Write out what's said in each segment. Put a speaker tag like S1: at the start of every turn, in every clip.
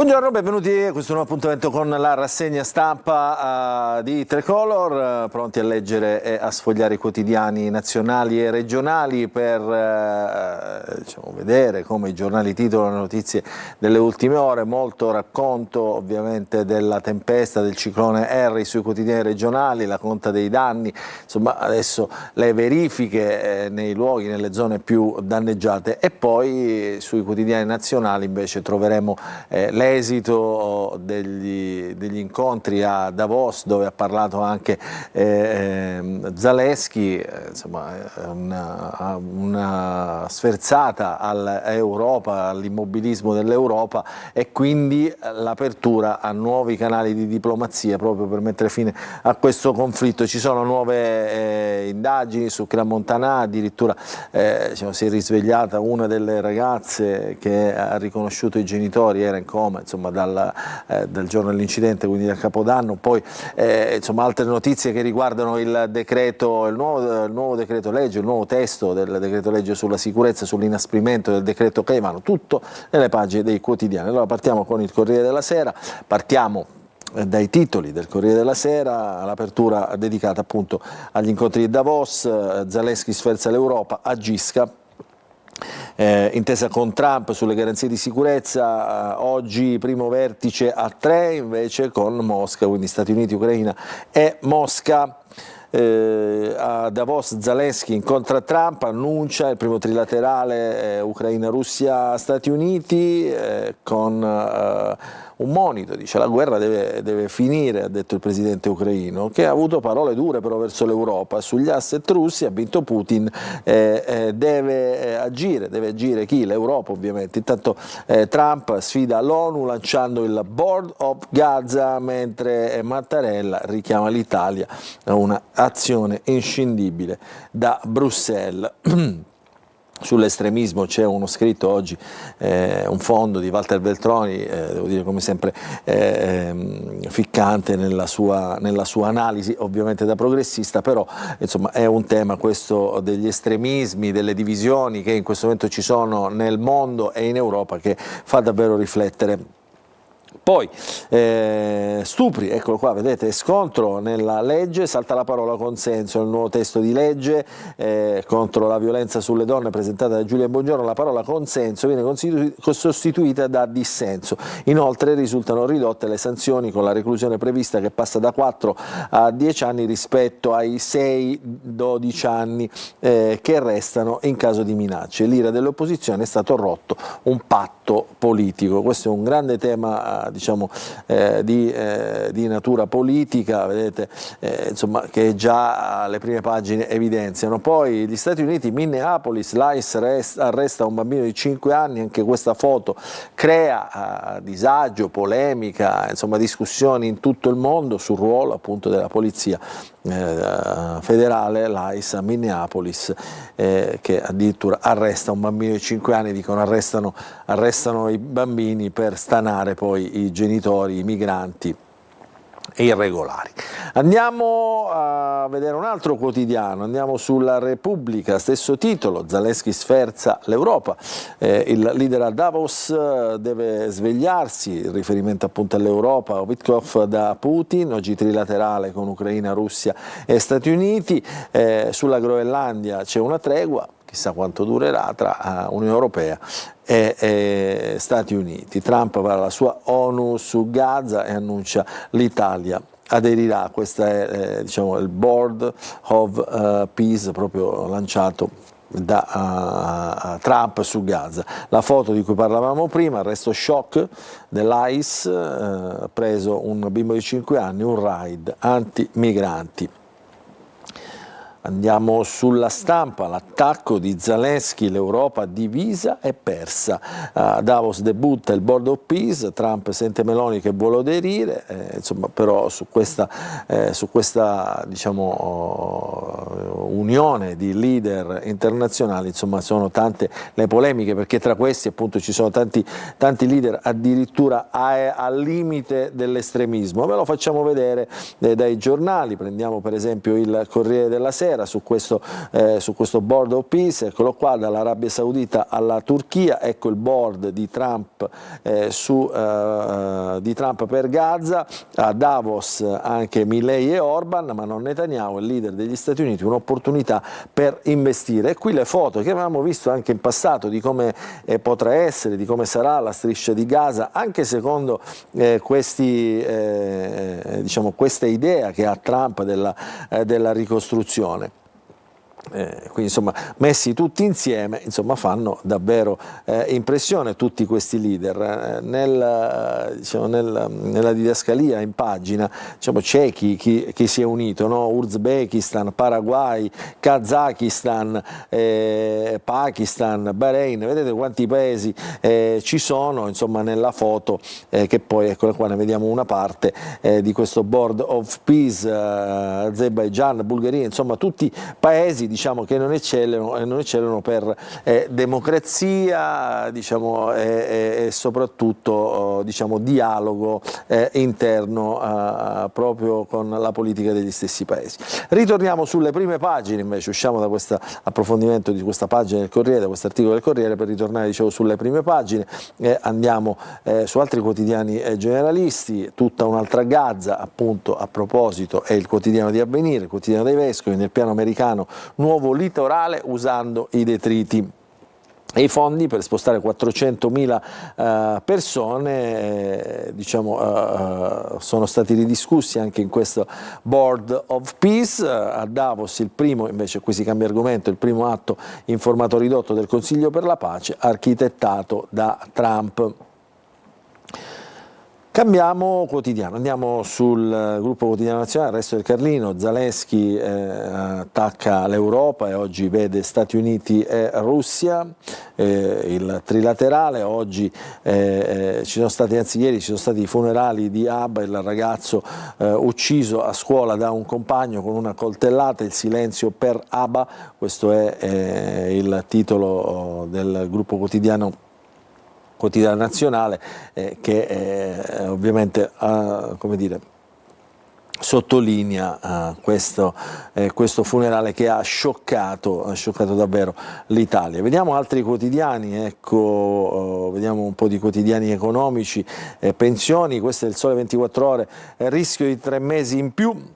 S1: Buongiorno, benvenuti a questo nuovo appuntamento con la rassegna stampa di Tricolor, pronti a leggere e a sfogliare i quotidiani nazionali e regionali per vedere come i giornali titolano le notizie delle ultime ore. Molto racconto ovviamente della tempesta del ciclone Harry sui quotidiani regionali, la conta dei danni, insomma adesso le verifiche nei luoghi, nelle zone più danneggiate, e poi sui quotidiani nazionali invece troveremo l'esito degli incontri a Davos, dove ha parlato anche Zalewski, insomma una sferzata all'Europa, all'immobilismo dell'Europa, e quindi l'apertura a nuovi canali di diplomazia proprio per mettere fine a questo conflitto. Ci sono nuove indagini su Crans-Montana, addirittura si è risvegliata una delle ragazze che ha riconosciuto i genitori, era in coma insomma dal giorno dell'incidente, quindi da Capodanno. Poi insomma altre notizie che riguardano il decreto, il nuovo decreto legge, il nuovo testo del decreto legge sulla sicurezza, sull'inasprimento del decreto Caivano, tutto nelle pagine dei quotidiani. Allora partiamo con il Corriere della Sera, partiamo dai titoli del Corriere della Sera, l'apertura dedicata appunto agli incontri di Davos. Zalewski sferza l'Europa, agisca. Intesa con Trump sulle garanzie di sicurezza, oggi primo vertice a 3 invece con Mosca, quindi Stati Uniti, Ucraina e Mosca. A Davos Zalewski incontra Trump, annuncia il primo trilaterale Ucraina, Russia, Stati Uniti, con un monito, dice la guerra deve finire, ha detto il presidente ucraino, che ha avuto parole dure però verso l'Europa. Sugli asset russi ha vinto Putin, deve agire chi? L'Europa ovviamente. Intanto Trump sfida l'ONU lanciando il Board of Gaza, mentre Mattarella richiama l'Italia a una azione inscindibile da Bruxelles. Sull'estremismo c'è uno scritto oggi, un fondo di Walter Veltroni, devo dire come sempre ficcante nella sua analisi, ovviamente da progressista, però insomma è un tema questo degli estremismi, delle divisioni che in questo momento ci sono nel mondo e in Europa, che fa davvero riflettere. Poi stupri, eccolo qua, vedete, scontro nella legge, salta la parola consenso nel nuovo testo di legge contro la violenza sulle donne presentata da Giulia Bongiorno. La parola consenso viene sostituita da dissenso. Inoltre risultano ridotte le sanzioni, con la reclusione prevista che passa da 4 a 10 anni rispetto ai 6-12 anni che restano in caso di minacce. L'ira dell'opposizione è stato rotto un patto politico. Questo è un grande tema di natura politica, vedete, insomma, che già le prime pagine evidenziano. Poi gli Stati Uniti, Minneapolis, l'ICE arresta un bambino di 5 anni, anche questa foto crea disagio, polemica, insomma discussioni in tutto il mondo sul ruolo appunto della polizia federale, l'ICE a Minneapolis, che addirittura arresta un bambino di 5 anni, dicono arrestano i bambini per stanare poi i genitori, i migranti irregolari. Andiamo a vedere un altro quotidiano, andiamo sulla Repubblica, stesso titolo, Zalewski sferza l'Europa, il leader a Davos deve svegliarsi, il riferimento appunto all'Europa, Witkoff da Putin, oggi trilaterale con Ucraina, Russia e Stati Uniti. Sulla Groenlandia c'è una tregua, chissà quanto durerà, tra Unione Europea e Stati Uniti. Trump va alla sua ONU su Gaza e annuncia l'Italia aderirà. Questo è il Board of Peace proprio lanciato da Trump su Gaza. La foto di cui parlavamo prima, arresto shock dell'ICE, preso un bimbo di 5 anni, un raid anti-migranti. Andiamo sulla Stampa, l'attacco di Zalewski, l'Europa divisa e persa. Davos debutta il Board of Peace, Trump sente Meloni che vuole aderire, insomma, però su questa unione di leader internazionali, insomma, sono tante le polemiche, perché tra questi appunto ci sono tanti leader addirittura al limite dell'estremismo. Ve lo facciamo vedere dai giornali, prendiamo per esempio il Corriere della Sera. sera su questo board of peace, eccolo qua, dall'Arabia Saudita alla Turchia, ecco il board di Trump, di Trump per Gaza, a Davos anche Milei e Orban, ma non Netanyahu, il leader degli Stati Uniti, un'opportunità per investire. E qui le foto che avevamo visto anche in passato di come potrà essere, di come sarà la striscia di Gaza, anche secondo diciamo, questa idea che ha Trump della ricostruzione. Quindi insomma messi tutti insieme insomma fanno davvero impressione tutti questi leader. Diciamo, nella didascalia in pagina diciamo, c'è chi si è unito, no? Uzbekistan, Paraguay, Kazakistan, Pakistan, Bahrain, vedete quanti paesi ci sono insomma nella foto che poi eccola qua, ne vediamo una parte di questo board of peace, Azerbaijan, Bulgaria, insomma tutti paesi diciamo che non eccellano per democrazia, diciamo, e soprattutto diciamo, dialogo interno proprio con la politica degli stessi paesi. Ritorniamo sulle prime pagine invece, usciamo da questo approfondimento di questa pagina del Corriere, da questo articolo del Corriere, per ritornare dicevo sulle prime pagine, andiamo su altri quotidiani generalisti, tutta un'altra Gaza appunto a proposito è il quotidiano di Avvenire, il quotidiano dei Vescovi, nel piano americano nuovo litorale usando i detriti. E i fondi per spostare 400.000 persone diciamo, sono stati ridiscussi anche in questo Board of Peace. A Davos il primo, invece qui si cambia argomento, il primo atto in formato ridotto del Consiglio per la pace architettato da Trump. Cambiamo quotidiano, andiamo sul gruppo quotidiano nazionale, il Resto del Carlino. Zelensky attacca l'Europa e oggi vede Stati Uniti e Russia, il trilaterale. Oggi ci sono stati, anzi ieri ci sono stati i funerali di Abba, il ragazzo ucciso a scuola da un compagno con una coltellata, il silenzio per Abba, questo è il titolo del gruppo quotidiano nazionale che ovviamente come dire, sottolinea questo funerale che ha scioccato davvero l'Italia. Vediamo altri quotidiani, ecco, vediamo un po' di quotidiani economici, pensioni, questo è il Sole 24 Ore, rischio di 3 mesi in più.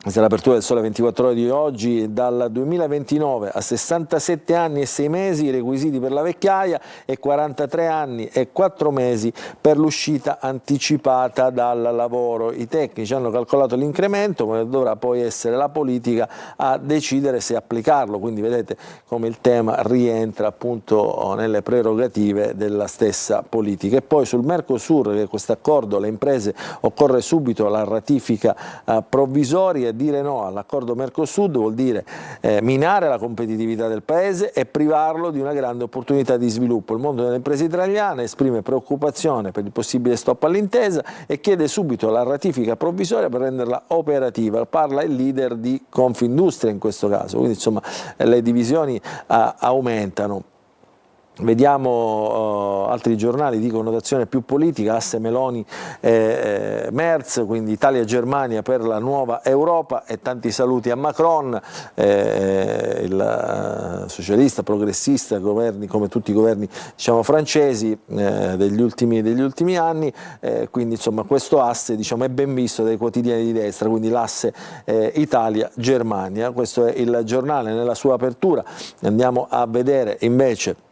S1: Questa è l'apertura del Sole 24 Ore di oggi. Dal 2029 a 67 anni e 6 mesi i requisiti per la vecchiaia e 43 anni e 4 mesi per l'uscita anticipata dal lavoro. I tecnici hanno calcolato l'incremento, ma dovrà poi essere la politica a decidere se applicarlo, quindi vedete come il tema rientra appunto nelle prerogative della stessa politica. E poi sul Mercosur, che è questo accordo, le imprese occorre subito la ratifica provvisoria. Dire no all'accordo Mercosur vuol dire minare la competitività del paese e privarlo di una grande opportunità di sviluppo. Il mondo delle imprese italiane esprime preoccupazione per il possibile stop all'intesa e chiede subito la ratifica provvisoria per renderla operativa. Parla il leader di Confindustria in questo caso, quindi insomma le divisioni aumentano. Vediamo altri giornali di connotazione più politica, asse Meloni-Merz, quindi Italia-Germania per la nuova Europa, e tanti saluti a Macron, il socialista, progressista, governi come tutti i governi diciamo, francesi degli ultimi anni, quindi insomma questo asse diciamo, è ben visto dai quotidiani di destra, quindi l'asse Italia-Germania. Questo è il giornale nella sua apertura. Andiamo a vedere invece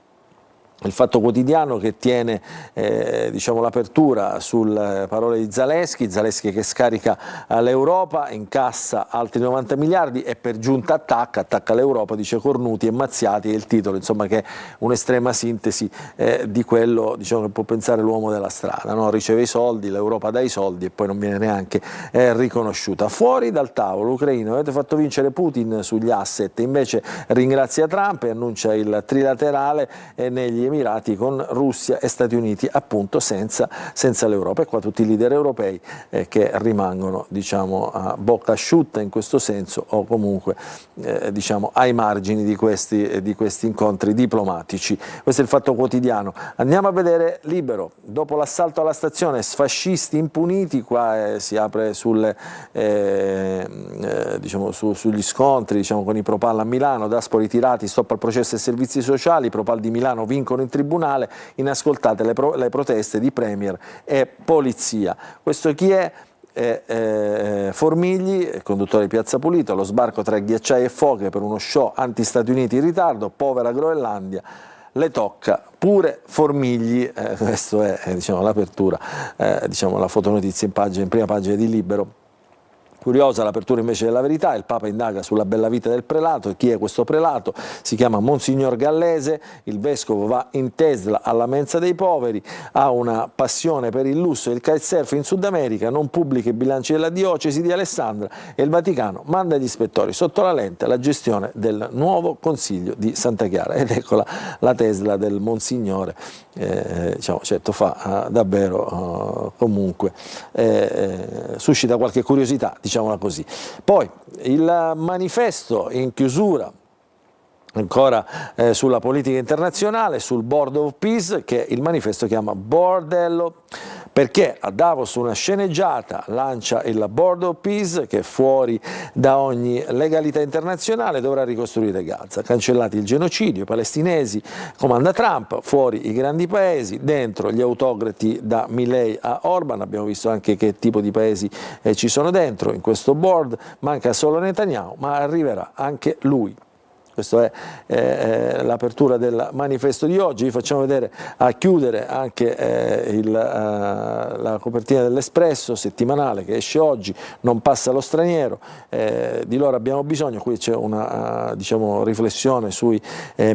S1: il Fatto Quotidiano, che tiene diciamo, l'apertura sulle parole di Zelensky che scarica l'Europa, incassa altri 90 miliardi e per giunta attacca l'Europa, dice Cornuti e Mazziati, è il titolo, insomma, che è un'estrema sintesi di quello diciamo, che può pensare l'uomo della strada, no? Riceve i soldi, l'Europa dà i soldi e poi non viene neanche riconosciuta. Fuori dal tavolo, l'Ucraina, avete fatto vincere Putin sugli asset, invece ringrazia Trump e annuncia il trilaterale negli Emirati, con Russia e Stati Uniti, appunto senza l'Europa. E qua tutti i leader europei che rimangono, diciamo, a bocca asciutta in questo senso, o comunque diciamo ai margini di questi incontri diplomatici. Questo è il Fatto Quotidiano. Andiamo a vedere Libero. Dopo l'assalto alla stazione, sfascisti impuniti, qua si apre diciamo, sugli scontri, diciamo, con i Propal a Milano, Daspo ritirati, stop al processo e servizi sociali, i Propal di Milano vincono in tribunale, inascoltate le proteste di Premier e Polizia. Questo chi è? Formigli, conduttore di Piazza Pulito, lo sbarco tra ghiacciai e foche per uno show anti-Stati Uniti in ritardo, povera Groenlandia, le tocca pure Formigli. Questo è diciamo, l'apertura, diciamo, la fotonotizia in prima pagina di Libero. Curiosa l'apertura invece della Verità, il Papa indaga sulla bella vita del prelato. Chi è questo prelato? Si chiama Monsignor Gallese, il vescovo va in Tesla alla mensa dei poveri, ha una passione per il lusso e il kitesurf in Sud America, non pubblica i bilanci della diocesi di Alessandra e il Vaticano manda gli ispettori sotto la lente alla gestione del nuovo Consiglio di Santa Chiara. Ed eccola la Tesla del Monsignore, diciamo, certo fa davvero comunque suscita qualche curiosità, diciamola così. Poi il manifesto in chiusura, ancora sulla politica internazionale, sul Board of Peace, che il manifesto chiama Bordello, perché a Davos una sceneggiata lancia il Board of Peace che fuori da ogni legalità internazionale dovrà ricostruire Gaza. Cancellati il genocidio, i palestinesi, comanda Trump, fuori i grandi paesi, dentro gli autocrati da Milei a Orban. Abbiamo visto anche che tipo di paesi ci sono dentro in questo board, manca solo Netanyahu, ma arriverà anche lui. Questa è l'apertura del manifesto di oggi. Vi facciamo vedere, a chiudere, anche la copertina dell'Espresso settimanale che esce oggi. Non passa lo straniero, di loro abbiamo bisogno. Qui c'è una diciamo, riflessione sui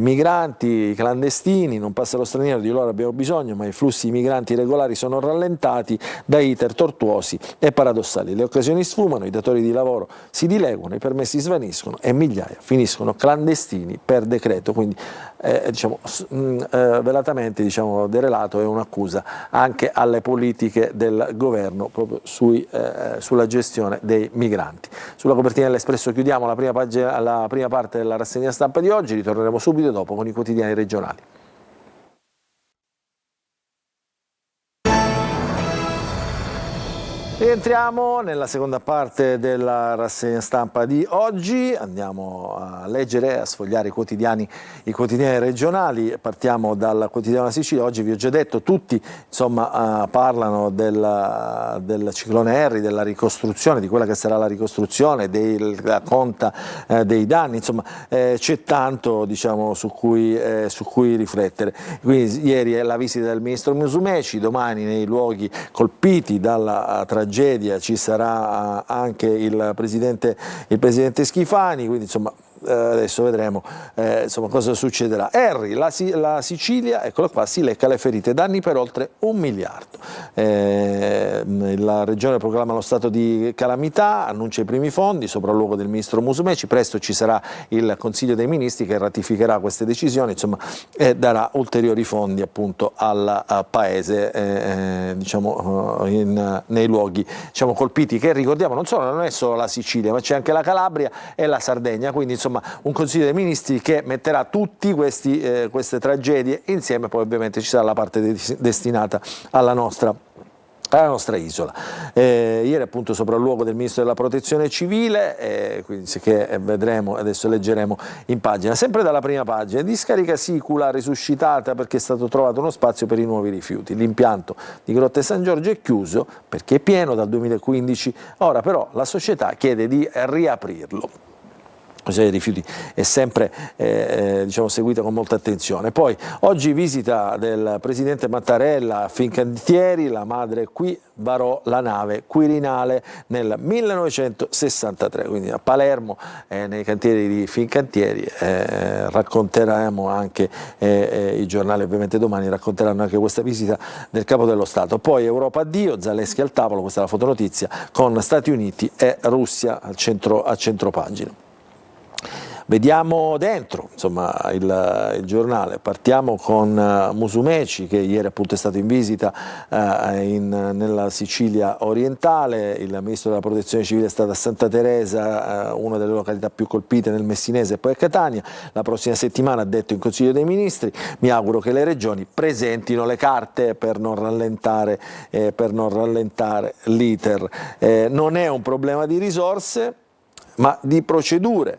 S1: migranti clandestini. Non passa lo straniero, di loro abbiamo bisogno, ma i flussi migranti regolari sono rallentati da iter tortuosi e paradossali. Le occasioni sfumano, i datori di lavoro si dileguano, i permessi svaniscono e migliaia finiscono clandestini per decreto. Quindi diciamo, velatamente diciamo, derelato, è un'accusa anche alle politiche del governo proprio sulla gestione dei migranti. Sulla copertina dell'Espresso chiudiamo la prima parte della rassegna stampa di oggi, ritorneremo subito dopo con i quotidiani regionali. Rientriamo nella seconda parte della rassegna stampa di oggi, andiamo a leggere e a sfogliare i quotidiani regionali. Partiamo dal quotidiano La Sicilia. Oggi vi ho già detto, tutti insomma parlano del ciclone Harry, della ricostruzione, di quella che sarà la ricostruzione, della conta dei danni, insomma c'è tanto diciamo, su cui riflettere. Quindi ieri è la visita del ministro Musumeci, domani nei luoghi colpiti dalla tragedia ci sarà anche il presidente Schifani, quindi insomma adesso vedremo insomma, cosa succederà. Harry, la Sicilia, eccolo qua, si lecca le ferite, danni per oltre 1 miliardo. La regione proclama lo stato di calamità, annuncia i primi fondi, sopralluogo del ministro Musumeci. Presto ci sarà il Consiglio dei Ministri che ratificherà queste decisioni, insomma, e darà ulteriori fondi appunto al paese, diciamo, nei luoghi diciamo, colpiti, che ricordiamo non è solo la Sicilia, ma c'è anche la Calabria e la Sardegna. Quindi insomma un Consiglio dei Ministri che metterà tutte queste tragedie insieme. Poi ovviamente ci sarà la parte destinata alla nostra isola. Ieri appunto sopralluogo del Ministro della Protezione Civile, quindi che vedremo, adesso leggeremo in pagina. Sempre dalla prima pagina, discarica sicula risuscitata perché è stato trovato uno spazio per i nuovi rifiuti. L'impianto di Grotte San Giorgio è chiuso perché è pieno dal 2015, ora però la società chiede di riaprirlo. Dei rifiuti è sempre diciamo, seguita con molta attenzione. Poi oggi visita del presidente Mattarella a Fincantieri, la madre qui varò la nave Quirinale nel 1963, quindi a Palermo nei cantieri di Fincantieri. Racconteremo anche i giornali ovviamente domani racconteranno anche questa visita del Capo dello Stato. Poi Europa addio, Zaleschi al tavolo, questa è la fotonotizia, con Stati Uniti e Russia a centro pagina. Vediamo dentro, insomma, il giornale. Partiamo con Musumeci, che ieri appunto è stato in visita nella Sicilia orientale. Il ministro della Protezione Civile è stato a Santa Teresa, una delle località più colpite nel Messinese, e poi a Catania. La prossima settimana, ha detto in Consiglio dei Ministri, mi auguro che le regioni presentino le carte per non rallentare l'iter. Non è un problema di risorse, ma di procedure.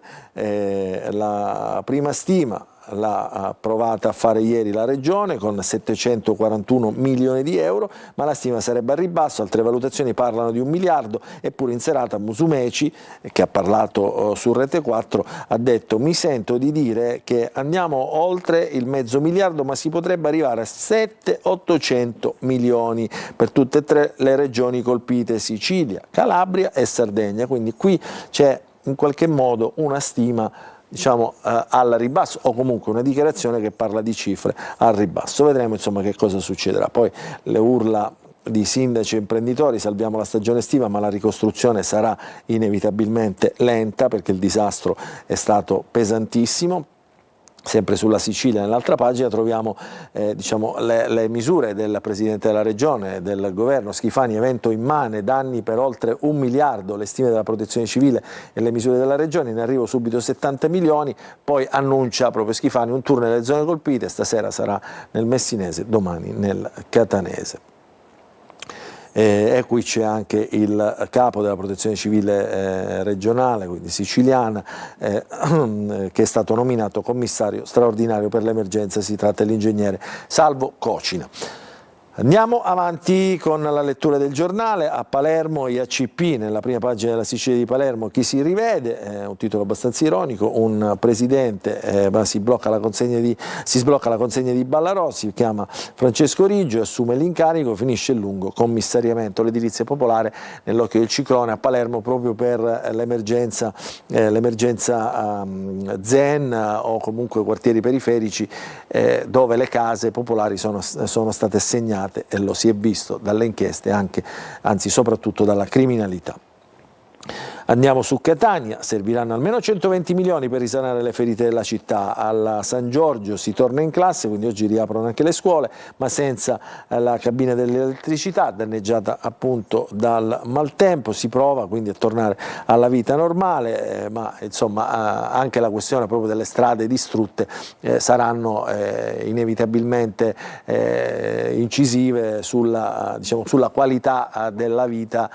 S1: La prima stima l'ha provata a fare ieri la Regione con 741 milioni di euro, ma la stima sarebbe al ribasso. Altre valutazioni parlano di 1 miliardo, eppure in serata Musumeci, che ha parlato su Rete 4, ha detto: mi sento di dire che andiamo oltre il mezzo miliardo, ma si potrebbe arrivare a 700-800 milioni per tutte e tre le regioni colpite, Sicilia, Calabria e Sardegna. Quindi qui c'è in qualche modo una stima, diciamo, al ribasso, o comunque una dichiarazione che parla di cifre al ribasso. Vedremo insomma che cosa succederà. Poi le urla di sindaci e imprenditori: salviamo la stagione estiva, ma la ricostruzione sarà inevitabilmente lenta perché il disastro è stato pesantissimo. Sempre sulla Sicilia, nell'altra pagina, troviamo diciamo, le misure del Presidente della Regione, del Governo Schifani: evento immane, danni per oltre 1 miliardo, le stime della Protezione Civile e le misure della Regione, in arrivo subito 70 milioni, poi annuncia proprio Schifani un tour nelle zone colpite, stasera sarà nel Messinese, domani nel Catanese. E qui c'è anche il capo della Protezione Civile regionale, quindi siciliana, che è stato nominato commissario straordinario per l'emergenza. Si tratta dell'ingegnere Salvo Cocina. Andiamo avanti con la lettura del giornale. A Palermo IACP, nella prima pagina della Sicilia di Palermo, chi si rivede, un titolo abbastanza ironico: un presidente si sblocca la consegna di Ballarossi, si chiama Francesco Riggio, assume l'incarico, finisce il lungo commissariamento. L'edilizia popolare nell'occhio del ciclone a Palermo proprio per l'emergenza Zen, o comunque quartieri periferici dove le case popolari sono state segnate, e lo si è visto dalle inchieste, anzi soprattutto dalla criminalità. Andiamo su Catania. Serviranno almeno 120 milioni per risanare le ferite della città. Alla San Giorgio si torna in classe, quindi oggi riaprono anche le scuole, ma senza la cabina dell'elettricità, danneggiata appunto dal maltempo. Si prova quindi a tornare alla vita normale, ma insomma anche la questione proprio delle strade distrutte saranno inevitabilmente incisive sulla qualità della vita,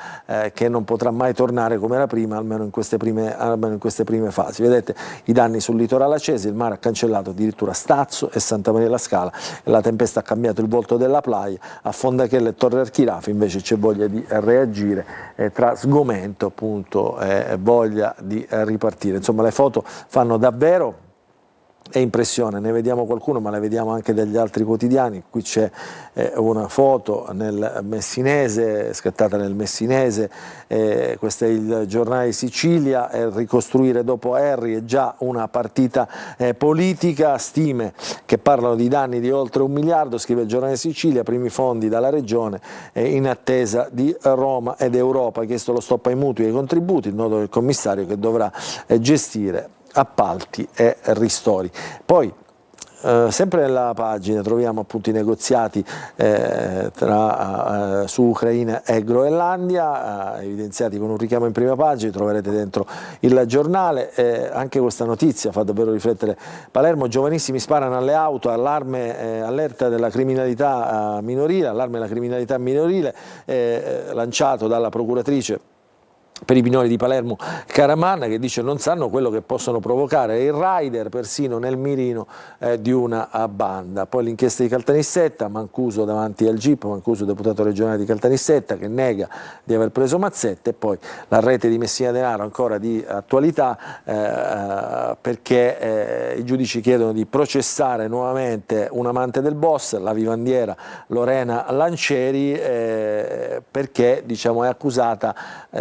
S1: che non potrà mai tornare come era prima, almeno in queste prime fasi. Vedete i danni sul litorale acese: il mare ha cancellato addirittura Stazzo e Santa Maria della Scala, e la tempesta ha cambiato il volto della playa. A Fondachella e Torre Archirafi invece c'è voglia di reagire, tra sgomento appunto e voglia di ripartire. Insomma, le foto fanno davvero impressione. Ne vediamo qualcuno, ma le vediamo anche dagli altri quotidiani. Qui c'è una foto nel Messinese, scattata nel Messinese, questo è il Giornale di Sicilia: ricostruire dopo Henry è già una partita politica, stime che parlano di danni di oltre 1 miliardo, scrive il Giornale di Sicilia, primi fondi dalla Regione in attesa di Roma ed Europa, ha chiesto lo stop ai mutui e ai contributi, il nodo del commissario che dovrà gestire appalti e ristori. Poi sempre nella pagina troviamo appunto i negoziati su Ucraina e Groenlandia, evidenziati con un richiamo in prima pagina. Troverete dentro il giornale. Anche questa notizia fa davvero riflettere Palermo: giovanissimi sparano alle auto, allerta della criminalità minorile, allarme della criminalità minorile, lanciato dalla procuratrice per i minori di Palermo Caramanna, che dice: non sanno quello che possono provocare, il rider persino nel mirino di una banda. Poi l'inchiesta di Caltanissetta, Mancuso davanti al GIP, Mancuso deputato regionale di Caltanissetta che nega di aver preso mazzette. E poi la rete di Messina Denaro, ancora di attualità, perché i giudici chiedono di processare nuovamente un amante del boss, la vivandiera Lorena Lancieri, perché diciamo è accusata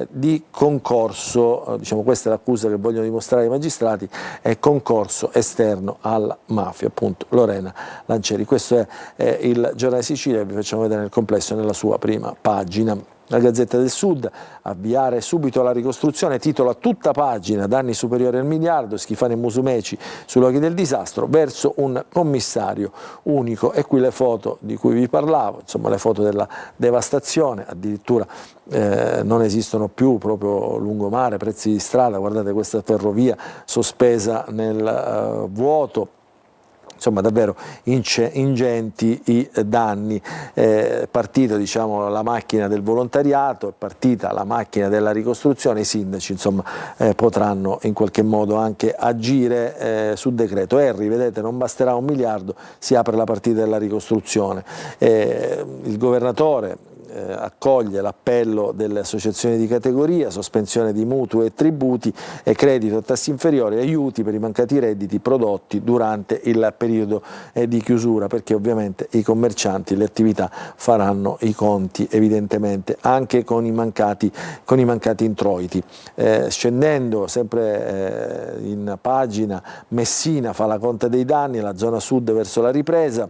S1: di concorso, questa è l'accusa che vogliono dimostrare i magistrati, è concorso esterno alla mafia, appunto Lorena Lancieri. Questo è il Giornale Sicilia, vi facciamo vedere nel complesso nella sua prima pagina. La Gazzetta del Sud, avviare subito la ricostruzione, titolo a tutta pagina, danni superiori al miliardo, Schifani e Musumeci sui luoghi del disastro, verso un commissario unico. E qui le foto di cui vi parlavo, insomma le foto della devastazione, addirittura non esistono più proprio lungomare, pezzi di strada, guardate questa ferrovia sospesa nel vuoto. Insomma davvero ingenti i danni. È partita, diciamo, la macchina del volontariato, è partita la macchina della ricostruzione, i sindaci insomma potranno in qualche modo anche agire sul decreto. Henry, vedete, non basterà 1 miliardo, si apre la partita della ricostruzione. Il governatore accoglie l'appello delle associazioni di categoria, sospensione di mutui e tributi e credito a tassi inferiori, aiuti per i mancati redditi prodotti durante il periodo di chiusura, perché ovviamente i commercianti, le attività faranno i conti evidentemente anche con i mancati introiti. Scendendo sempre in pagina, Messina fa la conta dei danni, la zona sud verso la ripresa.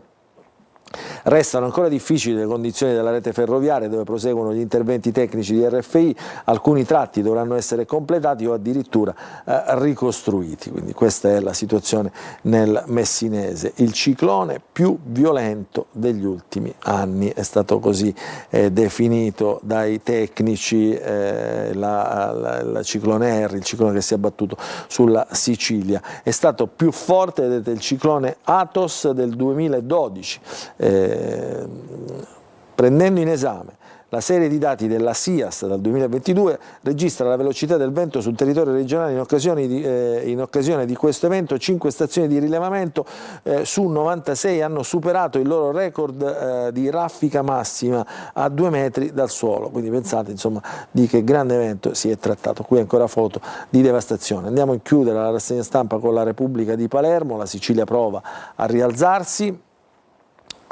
S1: Restano ancora difficili le condizioni della rete ferroviaria, dove proseguono gli interventi tecnici di RFI, alcuni tratti dovranno essere completati o addirittura ricostruiti, quindi questa è la situazione nel messinese. Il ciclone più violento degli ultimi anni, è stato così definito dai tecnici, il ciclone Henry, il ciclone che si è abbattuto sulla Sicilia. È stato più forte, vedete, il ciclone Athos del 2012, prendendo in esame la serie di dati della SIAS dal 2022, registra la velocità del vento sul territorio regionale in occasione di questo evento. 5 stazioni di rilevamento su 96 hanno superato il loro record di raffica massima a 2 metri dal suolo, quindi pensate insomma di che grande evento si è trattato. Qui ancora foto di devastazione. Andiamo a chiudere la rassegna stampa con la Repubblica di Palermo. La Sicilia prova a rialzarsi.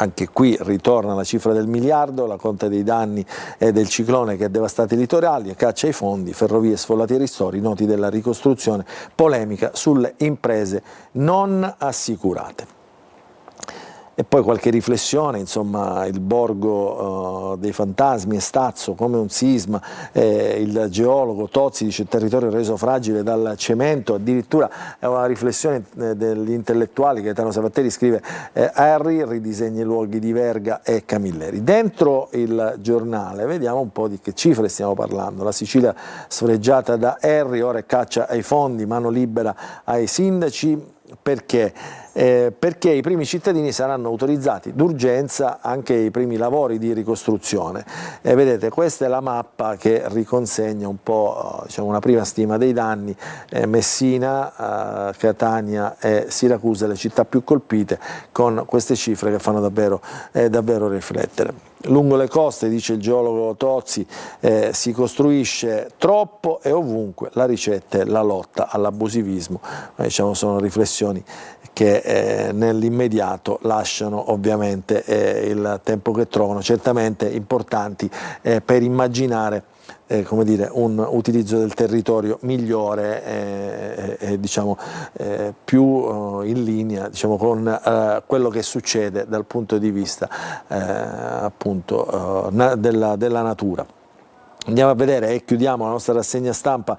S1: Anche qui ritorna la cifra del miliardo, la conta dei danni del ciclone che ha devastato i litorali, caccia ai fondi, ferrovie sfollate ai ristori, noti della ricostruzione, polemica sulle imprese non assicurate. E poi qualche riflessione, insomma, il borgo dei fantasmi è stazzo come un sisma, il geologo Tozzi dice territorio reso fragile dal cemento, addirittura è una riflessione degli intellettuali. Gaetano Sabatteri scrive Henry ridisegna i luoghi di Verga e Camilleri. Dentro il giornale vediamo un po' di che cifre stiamo parlando. La Sicilia sfregiata da Henry, ora è caccia ai fondi, mano libera ai sindaci. Perché? Perché i primi cittadini saranno autorizzati d'urgenza anche i primi lavori di ricostruzione. Vedete, questa è la mappa che riconsegna un po', diciamo, una prima stima dei danni. Messina, Catania e Siracusa, le città più colpite, con queste cifre che fanno davvero riflettere. Lungo le coste, dice il geologo Tozzi, si costruisce troppo e ovunque la ricetta è la lotta all'abusivismo. Diciamo, sono riflessioni che nell'immediato lasciano ovviamente il tempo che trovano, certamente importanti per immaginare come dire, un utilizzo del territorio migliore diciamo, più in linea, diciamo, con quello che succede dal punto di vista appunto della natura. Andiamo a vedere e chiudiamo la nostra rassegna stampa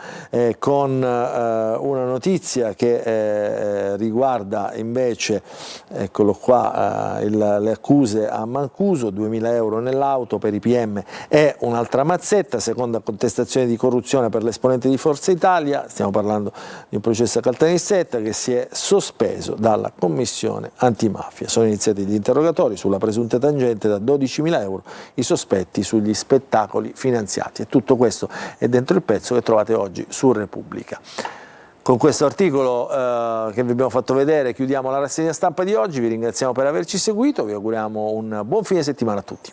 S1: con una notizia che riguarda invece, eccolo qua, le accuse a Mancuso, 2.000 euro nell'auto per i PM è un'altra mazzetta, seconda contestazione di corruzione per l'esponente di Forza Italia. Stiamo parlando di un processo a Caltanissetta che si è sospeso dalla Commissione antimafia. Sono iniziati gli interrogatori sulla presunta tangente da 12.000 euro, i sospetti sugli spettacoli finanziati. E tutto questo è dentro il pezzo che trovate oggi su Repubblica. Con questo articolo che vi abbiamo fatto vedere chiudiamo la rassegna stampa di oggi, vi ringraziamo per averci seguito, vi auguriamo un buon fine settimana a tutti.